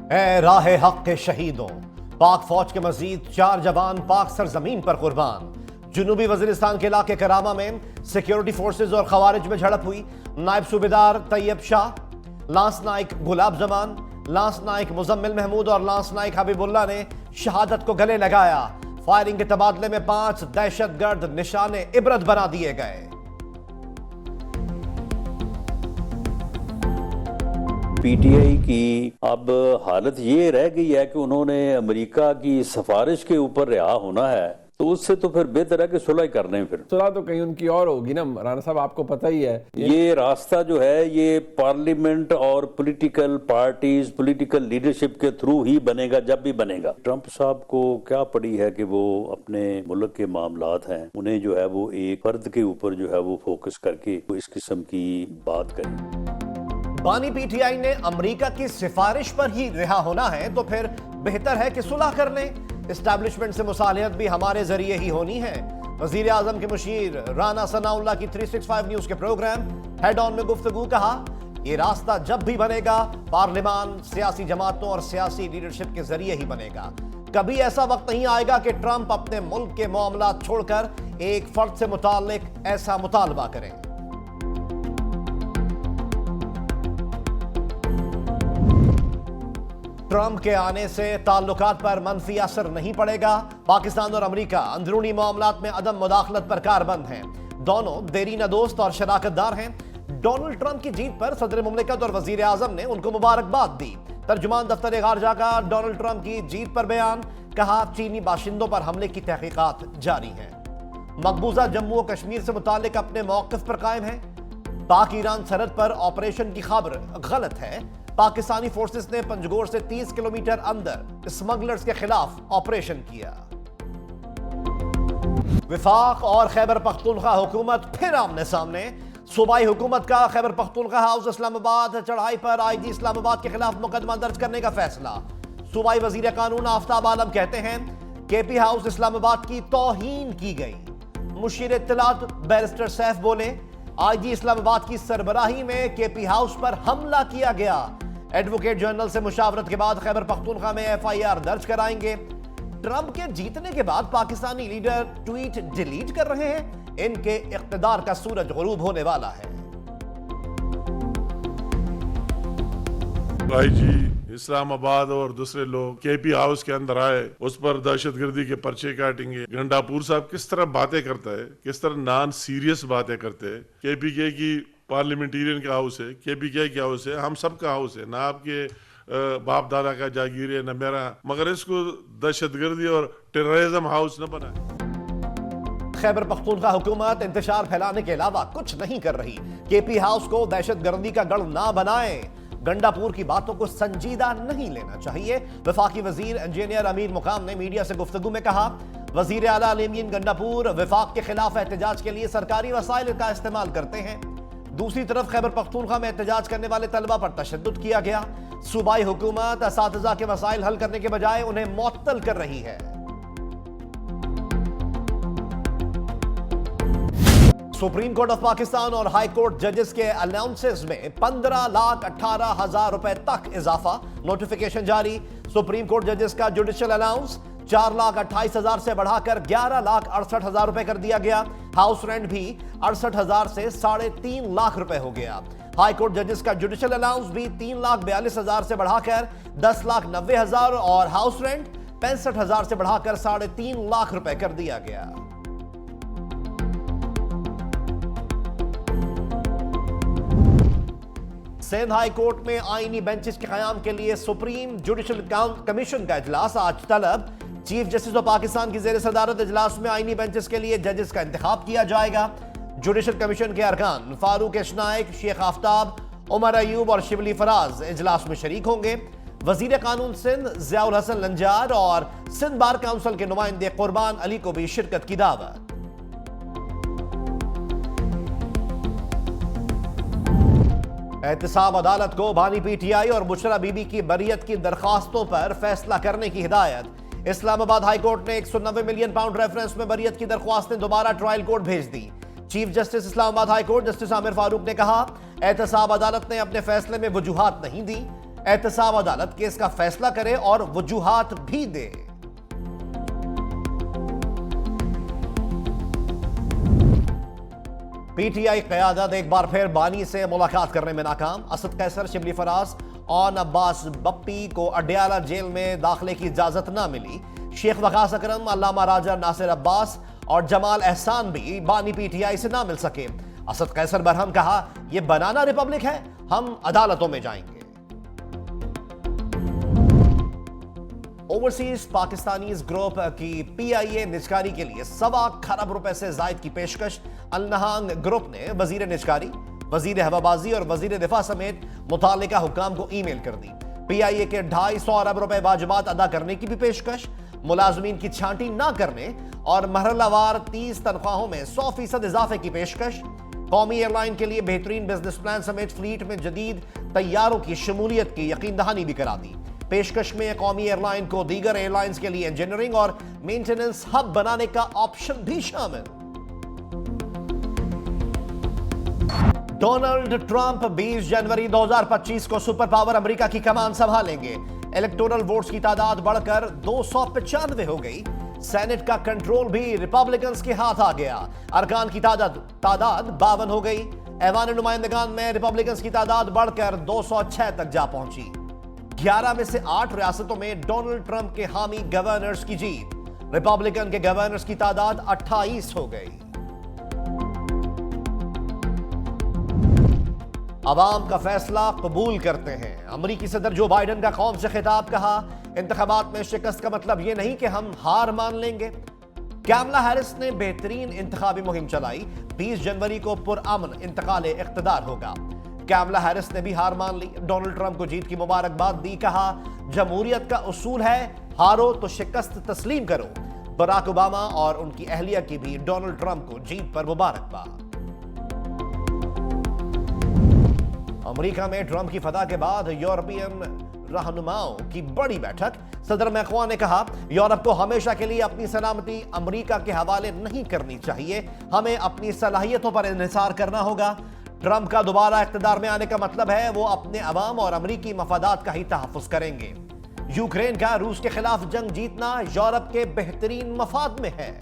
ए राह हक के शहीदों, पाक फौज के मजीद 4 जवान पाक सरजमीन पर कुर्बान। जुनूबी वजीरिस्तान के इलाके करामा में सिक्योरिटी फोर्सेज और खवारिज में झड़प हुई। नायब सूबेदार तैयब शाह, लांस नाइक गुलाब जमान, लांस नाइक मुजम्मिल महमूद और लांस नाइक हबीबुल्लाह ने शहादत को गले लगाया। फायरिंग के तबादले में 5 दहशतगर्द निशाने इबरत बना दिए गए। पीटीआई की अब हालत ये रह गई है कि उन्होंने अमेरिका की सिफारिश के ऊपर रिहा होना है, तो उससे तो फिर बेहतर है कि सुलह कर लें। फिर सुलह तो कहीं उनकी और होगी ना राना साहब, आपको पता ही है। ये रास्ता जो है ये पार्लियामेंट और पॉलिटिकल पार्टीज, पॉलिटिकल लीडरशिप के थ्रू ही बनेगा, जब भी बनेगा। ट्रंप साहब को क्या पड़ी है कि वो अपने मुल्क के मामलात हैं, उन्हें जो है वो एक फर्द के ऊपर जो है वो फोकस करके इस किस्म की बात करें। बानी पीटीआई ने अमेरिका की सिफारिश पर ही रिहा होना है तो फिर बेहतर है कि सुलह कर लें। एस्टैब्लिशमेंट से मुसालिहत भी हमारे जरिए ही होनी है। वजीर आजम के मुशीर राना सनाउल्लाह की 365 न्यूज के प्रोग्राम हेड ऑन में गुफ्तगू, कहा यह रास्ता जब भी बनेगा पार्लियामान, सियासी जमातों और सियासी लीडरशिप के जरिए ही बनेगा। कभी ऐसा वक्त नहीं आएगा कि ट्रंप अपने मुल्क के मामला छोड़कर एक फर्द से मुताल्लिक ऐसा मुतालबा करें। ट्रंप के आने से ताल्लुकात पर मनफी असर नहीं पड़ेगा। पाकिस्तान और अमेरिका अंदरूनी मामलात में अदम मुदाखलत पर कारबंद हैं। दोनों देरीना दोस्त और शराकतदार हैं। डोनाल्ड ट्रंप की जीत पर सदर मुमलिकत और वजीर आजम ने उनको मुबारकबाद दी। तर्जुमान दफ्तर खारजा का डोनाल्ड ट्रंप की जीत पर बयान, कहा चीनी बाशिंदों पर हमले की तहकीकात जारी है। मकबूजा जम्मू और कश्मीर से मुतालिक अपने मौक़िफ़ पर कायम है। पाक ईरान सरहद पर ऑपरेशन की खबर गलत है। पाकिस्तानी फोर्सेस ने पंजगोर से 30 किलोमीटर अंदर स्मगलर्स के खिलाफ ऑपरेशन किया। विफाक और खैबर पख्तूनख्वा हुकूमत फिर आमने सामने। सूबाई हुकूमत का खैबर पख्तूनख्वा हाउस इस्लामाबाद चढ़ाई पर आईजी इस्लामाबाद के खिलाफ मुकदमा दर्ज करने का फैसला। सूबाई वजीर कानून आफ्ताब आलम कहते हैं केपी हाउस इस्लामाबाद की तौहीन की गई। मुशीर इत्तलात बैरिस्टर सैफ बोले आईजी इस्लामाबाद की सरबराही में केपी हाउस पर हमला किया गया। एडवोकेट जनरल से मुशावरत के बाद खैबर पख्तूनख्वा में एफआईआर दर्ज कराएंगे। ट्रंप के जीतने के बाद पाकिस्तानी लीडर ट्वीट डिलीट कर रहे हैं। इनके इख्तिदार का सूरज गुरूब होने वाला है। आईजी इस्लामाबाद और दूसरे लोग केपी हाउस के अंदर आए, उस पर दहशतगर्दी के पर्चे काटेंगे। गंडापुर साहब किस तरह बातें करता है, किस तरह नॉन सीरियस बातें करते हैं। केपीके की पार्लियामेंटेरियन का हाउस है, केपीके का हाउस है, हम सब का हाउस है, ना आपके बाप दादा का जागीर है, न मेरा, मगर इसको दहशतगर्दी और टेररिज्म हाउस न बनाए। खैबर पख्तूनख्वा हुकूमत इंतशार फैलाने के अलावा कुछ नहीं कर रही। केपी हाउस को दहशतगर्दी का गढ़ ना बनाए। गंडापुर की बातों को संजीदा नहीं लेना चाहिए। वफाकी वजीर इंजीनियर अमीर मुकाम ने मीडिया से गुफ्तगू में कहा वजीर आला अलीमीन गंडापुर वफाक के खिलाफ एहतजाज के लिए सरकारी वसाइल का इस्तेमाल करते हैं। दूसरी तरफ खैबर पख्तूनख्वा में एहतजाज करने वाले तलबा पर तशद्दुद किया गया। सूबाई हुकूमत असातिज़ा के मसाइल हल करने के बजाय उन्हें मुअत्तल कर रही है। सुप्रीम कोर्ट ऑफ पाकिस्तान और हाई कोर्ट जजेस के अलाउंसेस में 15,18,000 रुपए तक इजाफा। नोटिफिकेशन जारी। सुप्रीम कोर्ट जजेस का जुडिशियल अलाउंस 4,28,000 से बढ़ाकर 11,68,000 रुपए कर दिया गया। हाउस रेंट भी 68,000 से 3.5 लाख रुपए हो गया। हाई कोर्ट जजेस का जुडिशियल अलाउंस भी 3,42,000 से बढ़ाकर 10,90,000 और हाउस रेंट 65,000 से बढ़ाकर 3.5 लाख रुपए कर दिया गया। सिंध हाई कोर्ट में आईनी बेंचेस के कयाम के लिए सुप्रीम जुडिशियल कमीशन का इजलास आज तलब। चीफ जस्टिस ऑफ पाकिस्तान की जेर सदारत इजलास में आईनी बेंचेस के लिए जजेस का इंतखाब किया जाएगा। जुडिशियल कमीशन के अरकान फारूक एशनाइक, शेख आफ्ताब, उमर अयूब और शिबली फराज इजलास में शरीक होंगे। वजीर कानून सिंध जियाउल हसन लंजार और सिंध बार काउंसिल के नुमाइंदे कुर्बान अली को भी शिरकत की दावत। एहतसाब अदालत को बानी पीटीआई और बुशरा बीबी की बरियत की दरखास्तों पर फैसला करने की हिदायत। इस्लामाबाद हाई कोर्ट ने 190 मिलियन पाउंड रेफरेंस में बरियत की दरख्वास्तें दोबारा ट्रायल कोर्ट भेज दी। Chief justice Islamabad high court justice Aamir Farooq ने कहा एहतसाब अदालत ने अपने फैसले में वजूहात नहीं दी। एहतसाब अदालत केस का फैसला करे और वजूहात भी दे। पीटीआई क़यादत एक बार फिर बानी से मुलाकात करने में नाकाम। असद कैसर, शिबली फराज और अब्बास बप्पी को अडयाला जेल में दाखिले की इजाजत न मिली। शेख वकास अकरम, अल्लामा राजा नासिर अब्बास और जमाल एहसान भी बानी पीटीआई से ना मिल सके। असद कैसर बरहम, कहा यह बनाना रिपब्लिक है, हम अदालतों में जाएंगे। ओवरसीज पाकिस्तानीज ग्रुप की पीआईए निजकारी के लिए 1.25 खरब रुपए से जायद की पेशकश अल नहांग ग्रुप ने वजीर निजकारी, वजीर हवाबाजी और वजीर दिफा समेत मुतालिका हुक्काम को ईमेल कर दी। पीआईए के 250 अरब रुपए वाजिबात अदा करने की भी पेशकश, मुलाजमीन की छांटी ना करने और महरलावार 30 तनख्वाहों में 100% इजाफे की पेशकश, कौमी एयरलाइन के लिए बेहतरीन बिजनेस प्लान समेत फ्लीट में जदीद तैयारों की शमूलियत की यकीन दहानी भी करा दी। पेशकश में कौमी एयरलाइन को दीगर एयरलाइंस के लिए इंजीनियरिंग और मेंटेनेंस हब बनाने का ऑप्शन भी शामिल। डोनाल्ड ट्रंप 20 जनवरी 2025 को सुपर पावर अमेरिका की कमान संभालेंगे। इलेक्टोरल वोट्स की तादाद बढ़कर 295 हो गई। सेनेट का कंट्रोल भी रिपब्लिकन्स के हाथ आ गया। अरकान की तादाद 52 हो गई। ऐवान नुमाइंदगान में रिपब्लिकन्स की तादाद बढ़कर 206 तक जा पहुंची। 11 में से 8 रियासतों में डोनाल्ड ट्रंप के हामी गवर्नर्स की जीत। रिपब्लिकन के गवर्नर्स की तादाद 28 हो गई। अवाम का फैसला कबूल करते हैं। अमरीकी सदर जो बाइडेन का कौम से खिताब, कहा इंतखाबात में शिकस्त का मतलब यह नहीं कि हम हार मान लेंगे। कैमला हैरिस ने बेहतरीन इंतखाबी मुहिम चलाई। 20 जनवरी को पुरअमन इंतकाल इख्तिदार होगा। कैमला हैरिस ने भी हार मान ली, डोनाल्ड ट्रंप को जीत की मुबारकबाद दी। कहा जमहूरियत का उसूल है हारो तो शिकस्त तस्लीम करो। बराक ओबामा और उनकी अहलिया की भी डोनाल्ड ट्रंप को जीत पर मुबारकबाद। अमेरिका में ट्रंप की फतह के बाद यूरोपियन रहनुमाओं की बड़ी बैठक। सदर मैक्रोन ने कहा यूरोप को हमेशा के लिए अपनी सलामती अमेरिका के हवाले नहीं करनी चाहिए, हमें अपनी सलाहियतों पर इन्हिसार करना होगा। ट्रंप का दोबारा इख्तिदार में आने का मतलब है वो अपने अवाम और अमरीकी मफादात का ही तहफ़्फ़ुज़ करेंगे। यूक्रेन का रूस के खिलाफ जंग जीतना यूरोप के बेहतरीन मफाद में है।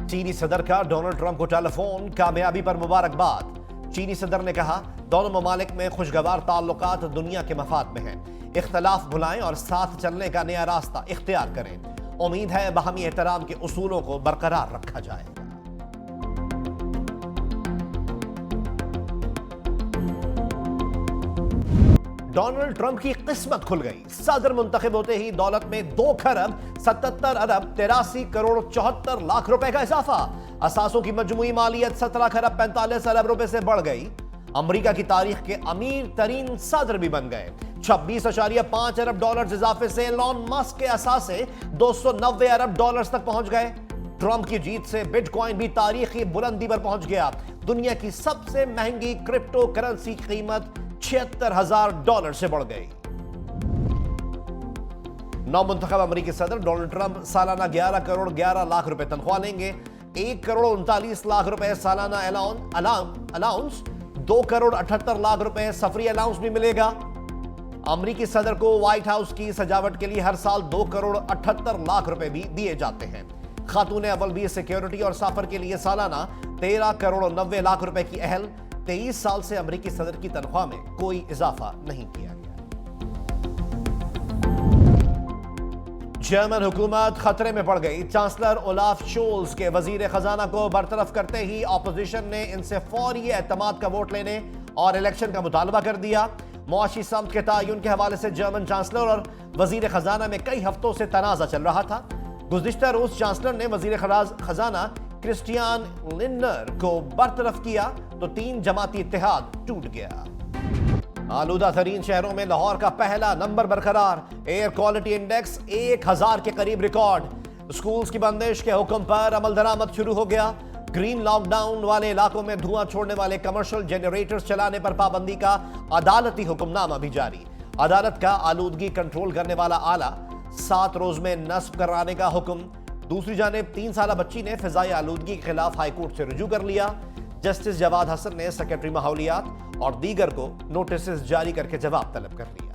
चीनी सदर का डोनाल्ड ट्रंप को टेलीफोन, कामयाबी पर मुबारकबाद। चीनी सदर ने कहा दोनों ममालिक में खुशगवार ताल्लुकात दुनिया के मफाद में हैं। इख्तलाफ भुलाएं और साथ चलने का नया रास्ता इख्तियार करें। उम्मीद है बाहमी एहतराम के उसूलों को बरकरार रखा जाएगा। डोनाल्ड ट्रंप की किस्मत खुल गई। सदर मुंतखब होते ही दौलत में 2 खरब 77 अरब 83 करोड़ 74 लाख रुपए का इजाफा। असासों की मजमूई मालियत 17 खरब 45 अरब रुपए से बढ़ गई। अमेरिका की तारीख के अमीर तरीन सदर भी बन गए। 26.5 अरब डॉलर इजाफे से एलॉन मस्क के असासे 290 अरब डॉलर तक पहुंच गए। ट्रंप की जीत से बिटकॉइन भी तारीखी बुलंदी पर पहुंच गया। दुनिया की सबसे महंगी क्रिप्टो करेंसी की कीमत $76,000 से बढ़ गई। नौमुंतखब अमेरिकी सदर डोनाल्ड ट्रंप सालाना 11 करोड़ 11 लाख रुपए तनख्वाह लेंगे। 1 करोड़ 39 लाख रुपए सालाना अलाउंस, 2 करोड़ 78 लाख रुपए सफरी अलाउंस भी मिलेगा। अमेरिकी सदर को व्हाइट हाउस की सजावट के लिए हर साल 2 करोड़ 78 लाख रुपए भी दिए जाते हैं। खातून अव्वल भी सिक्योरिटी और सफर के लिए सालाना 13 करोड़ 90 लाख रुपए की अहल। 23 साल से अमेरिकी सदर की तनख्वाह में कोई इजाफा नहीं किया गया। जर्मन हुकूमत खतरे में पड़ गई। चांसलर ओलाफ शोल्स के वजीर खजाना को बरतरफ करते ही ऑपोजिशन ने इनसे फौरी एतमाद का वोट लेने और इलेक्शन का मुतालबा कर दिया। मुआशी समत के तायुन के हवाले से जर्मन चांसलर और वजीर खजाना में कई हफ्तों से तनाज़ा चल रहा था। गुज़िश्ता रोज चांसलर ने वजीर खजाना क्रिस्टियान लिंडनर को बरतरफ किया तो 3 जमाती इत्तेहाद टूट गया। आलूदा तरीन शहरों में लाहौर का पहला नंबर बरकरार। एयर क्वालिटी इंडेक्स 1000 के करीब रिकॉर्ड। स्कूल्स की बंदिश के हुक्म पर अमल दरामद शुरू हो गया। ग्रीन लॉकडाउन वाले इलाकों में धुआं छोड़ने वाले कमर्शियल जनरेटर्स चलाने पर पाबंदी का अदालती हुक्मनामा भी जारी। अदालत का आलूदगी कंट्रोल करने वाला आला 7 रोज में नस्ब कराने का हुक्म। दूसरी जानिब 3 साला बच्ची ने फिजाई आलूदगी के खिलाफ हाईकोर्ट से रुजू कर लिया। जस्टिस जवाद हसन ने सेक्रेटरी माहौलियात और दीगर को नोटिस जारी करके जवाब तलब कर लिया।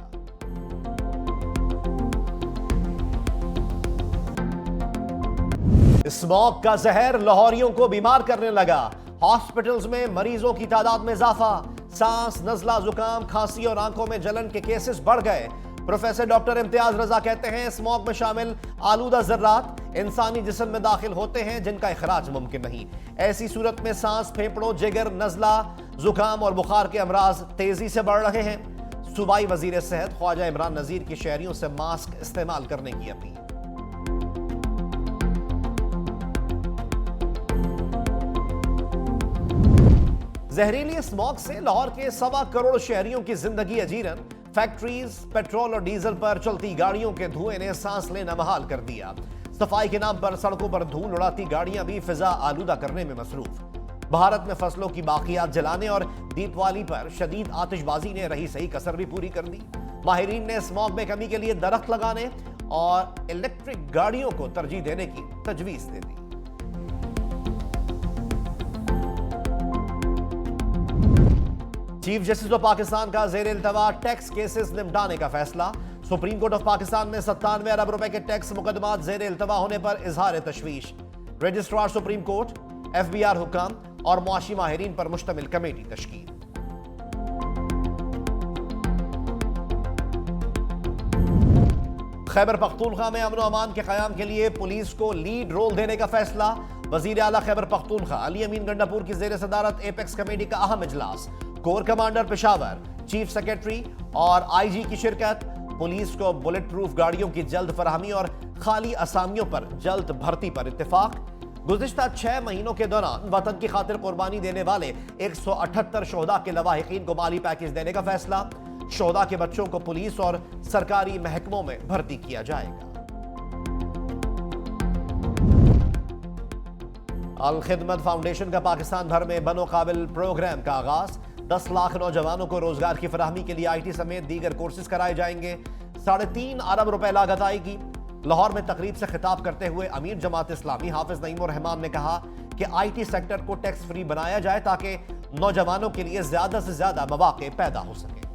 स्मॉग का जहर लाहौरियों को बीमार करने लगा। हॉस्पिटल्स में मरीजों की तादाद में इजाफा। सांस, नजला, जुकाम, खांसी और आंखों में जलन के केसेस बढ़ गए। प्रोफेसर डॉक्टर इम्तियाज रजा कहते हैं स्मॉग में शामिल आलूदा जर्रात इंसानी जिस्म में दाखिल होते हैं जिनका इखराज मुमकिन नहीं। ऐसी सूरत में सांस, फेफड़ों, जिगर, नजला, जुकाम और बुखार के अमराज तेजी से बढ़ रहे हैं। सूबाई वजीर सेहत ख्वाजा इमरान नजीर की शहरियों से मास्क इस्तेमाल करने की अपील। जहरीली स्मॉग से लाहौर के 1.25 करोड़ शहरियों की जिंदगी अजीरन। फैक्ट्रीज, पेट्रोल और डीजल पर चलती गाड़ियों के धुएं ने सांस लेना महाल कर दिया। सफाई के नाम पर सड़कों पर धूल उड़ाती गाड़ियां भी फिजा आलूदा करने में मसरूफ। भारत में फसलों की बाकियात जलाने और दीपावली पर शदीद आतिशबाजी ने रही सही कसर भी पूरी कर दी। माहिरीन ने स्मॉग में कमी के लिए दरख्त लगाने और इलेक्ट्रिक गाड़ियों को तरजीह देने की तजवीज दे दी। चीफ जस्टिस ऑफ पाकिस्तान का जेर इल्तवा टैक्स केसेस निपटाने का फैसला। सुप्रीम कोर्ट ऑफ पाकिस्तान में 97 अरब रुपए के टैक्स मुकदमात जेर इल्तवा होने पर इजहार तशवीश। रजिस्ट्रार सुप्रीम कोर्ट, FBI हुकाम और मुआशी माहिरीन पर मुश्तमिल कमेटी तश्कील। खैबर पख्तूनख्वा में अमन अमान के क़याम के लिए पुलिस को लीड रोल देने का फैसला। वजीर आला खैबर पख्तूनख्वा अली अमीन गंडापुर की जेर सदारत एपेक्स कमेटी का अहम इजलास। Core commander Peshawar, chief secretary और IG की शिरकत। पुलिस को बुलेट प्रूफ गाड़ियों की जल्द फराहमी और खाली असामियों पर जल्द भर्ती पर इत्तेफाक। गुज़िश्ता 6 महीनों के दौरान वतन की खातिर कुर्बानी देने वाले 178 शोहदा के लवाहिकीन को माली पैकेज देने का फैसला। शोहदा के बच्चों को पुलिस और सरकारी महकमों में भर्ती किया जाएगा। अल खिदमत फाउंडेशन का पाकिस्तान भर में बनो काबिल प्रोग्राम का आगाज। 10 लाख नौजवानों को रोजगार की फराहमी के लिए IT समेत दीगर कोर्सेज कराए जाएंगे। 3.5 अरब रुपए लागत आएगी। लाहौर में तकरीब से खिताब करते हुए अमीर जमात इस्लामी हाफिज नईमुर रहमान ने कहा कि IT सेक्टर को टैक्स फ्री बनाया जाए ताकि नौजवानों के लिए ज्यादा से ज्यादा मौके पैदा हो सके।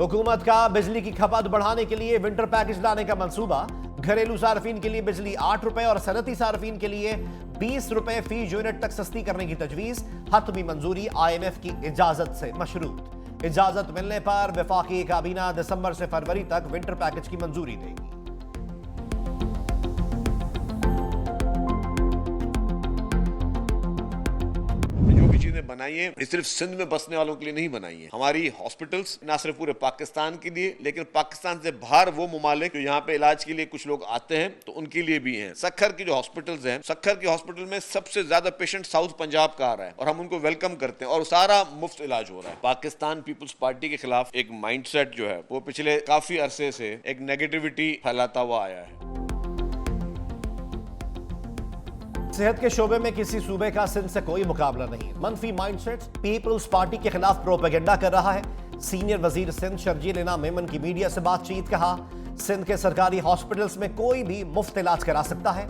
हुकूमत का बिजली की खपत बढ़ाने के लिए विंटर पैकेज लाने का मंसूबा। घरेलू सार्फिन के लिए बिजली 8 रुपए और सनती सार्फिन के लिए 20 रुपए फी यूनिट तक सस्ती करने की तजवीज। हतमी मंजूरी IMF की इजाजत से मशरूत। इजाजत मिलने पर वफाकी काबीना दिसंबर से फरवरी तक विंटर पैकेज की मंजूरी देगी। चीजें बनाई है ये सिर्फ सिंध में बसने वालों के लिए नहीं बनाई है। हमारी हॉस्पिटल्स ना सिर्फ पूरे पाकिस्तान के लिए लेकिन पाकिस्तान से बाहर वो ममालिक जो यहाँ पे इलाज के लिए कुछ लोग आते हैं तो उनके लिए भी हैं। सक्खर की जो हॉस्पिटल्स हैं, सक्खर की हॉस्पिटल में सबसे ज्यादा पेशेंट साउथ पंजाब का आ रहा है और हम उनको वेलकम करते हैं और सारा मुफ्त इलाज हो रहा है। पाकिस्तान पीपुल्स पार्टी के खिलाफ एक माइंडसेट जो है वो पिछले काफी अरसे से एक नेगेटिविटी फैलाता हुआ आया है। सेहत के शोबे में किसी सूबे का सिंध से कोई मुकाबला नहीं। मनफी माइंडसेट पीपल्स पार्टी के खिलाफ प्रोपेगेंडा कर रहा है। सीनियर वजीर सिंध शर्जील इनाम मेमन की मीडिया से बातचीत कहा सिंध के सरकारी हॉस्पिटल्स में कोई भी मुफ्त इलाज करा सकता है।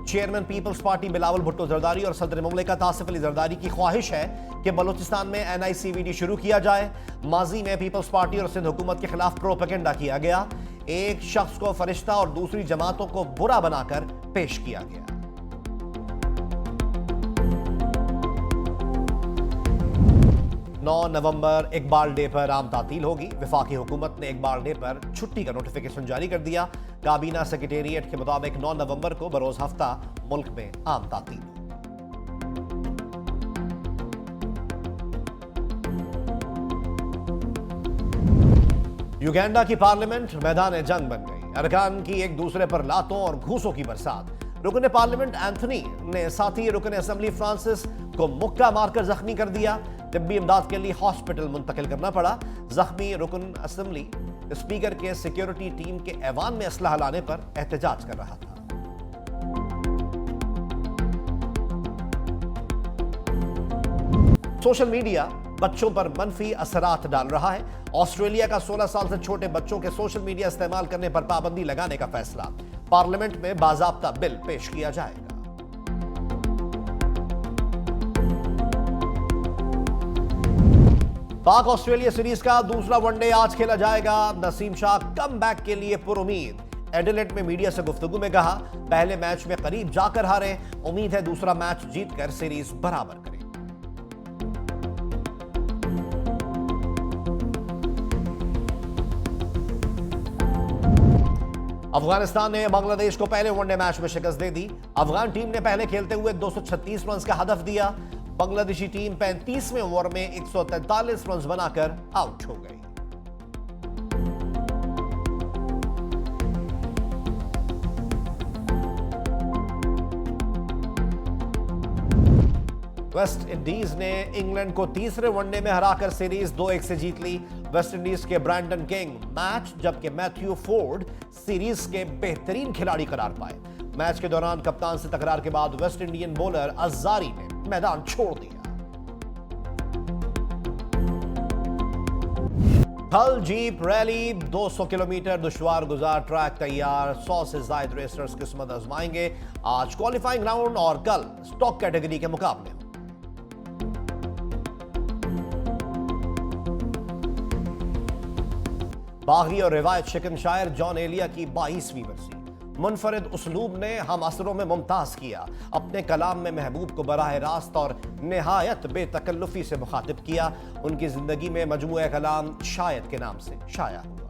Chairman Peoples Party Bilawal Bhutto Zardari और सदर मुमलिकत आसिफ अली जरदारी की ख्वाहिश है कि बलूचिस्तान में NICVD शुरू किया जाए। माजी में पीपल्स पार्टी और सिंध हुकूमत के खिलाफ प्रोपेगेंडा किया गया। एक शख्स को फरिश्ता और दूसरी जमातों को बुरा बनाकर पेश किया गया। 9 नवंबर इकबाल डे पर आम तातील होगी। वफाकी हुकूमत ने इकबाल डे पर छुट्टी का नोटिफिकेशन जारी कर दिया। काबीना सेक्रेटेरिएट के मुताबिक 9 नवंबर को बरोज हफ्ता मुल्क में आम तातील। युगांडा की पार्लियामेंट मैदान जंग बन गई। अरकान की एक दूसरे पर लातों और घूसों की बरसात। रुकन पार्लियामेंट एंथनी ने साथी रुकन असेंबली फ्रांसिस को मुक्का मारकर जख्मी कर दिया। तिब्बी इमदाद के लिए हॉस्पिटल मुंतकिल करना पड़ा। जख्मी रुकन असेंबली स्पीकर के सिक्योरिटी टीम के ऐवान में असलहा लाने पर एहतजाज कर रहा था। सोशल मीडिया बच्चों पर मनफी असरात डाल रहा है। ऑस्ट्रेलिया का 16 साल से छोटे बच्चों के सोशल मीडिया इस्तेमाल करने पर पाबंदी लगाने का फैसला। पार्लियामेंट में बाजाब्ता बिल पेश किया जाएगा। पाक ऑस्ट्रेलिया सीरीज का दूसरा वनडे आज खेला जाएगा। नसीम शाह कमबैक के लिए पुरुमीद। एडिलेड में मीडिया से गुफ्तगू में कहा, पहले मैच में करीब जाकर हारे, उम्मीद है दूसरा मैच जीतकर सीरीज बराबर करें। अफगानिस्तान ने बांग्लादेश को पहले वनडे मैच में शिकस्त दे दी। अफगान टीम ने पहले खेलते हुए 236 रन का हदफ दिया। बांग्लादेशी टीम 35वें ओवर में 143 रन बनाकर आउट हो गई। वेस्ट इंडीज ने इंग्लैंड को तीसरे वनडे में हराकर सीरीज 2-1 से जीत ली। वेस्ट इंडीज के ब्रैंडन किंग मैच जबकि मैथ्यू फोर्ड सीरीज के बेहतरीन खिलाड़ी करार पाए। मैच के दौरान कप्तान से तकरार के बाद वेस्ट इंडियन बॉलर अज़ारी ने मैदान छोड़ दिया। हल जीप रैली 200 किलोमीटर दुश्वार गुजार ट्रैक तैयार। 100 से ज्यादा रेसर्स किस्मत आजमाएंगे। आज क्वालिफाइंग राउंड और कल स्टॉक कैटेगरी के मुकाबले। बागी और रिवायत शिकनशायर जॉन एलिया की 22वीं बरसी। मुनफरिद उसलूब ने हम असरों में मुमताज किया। अपने कलाम में महबूब को बराह रास्त और निहायत बेतकल्लुफी से मुखातिब किया। उनकी जिंदगी में मजमूए कलाम शायद के नाम से शाया हुआ।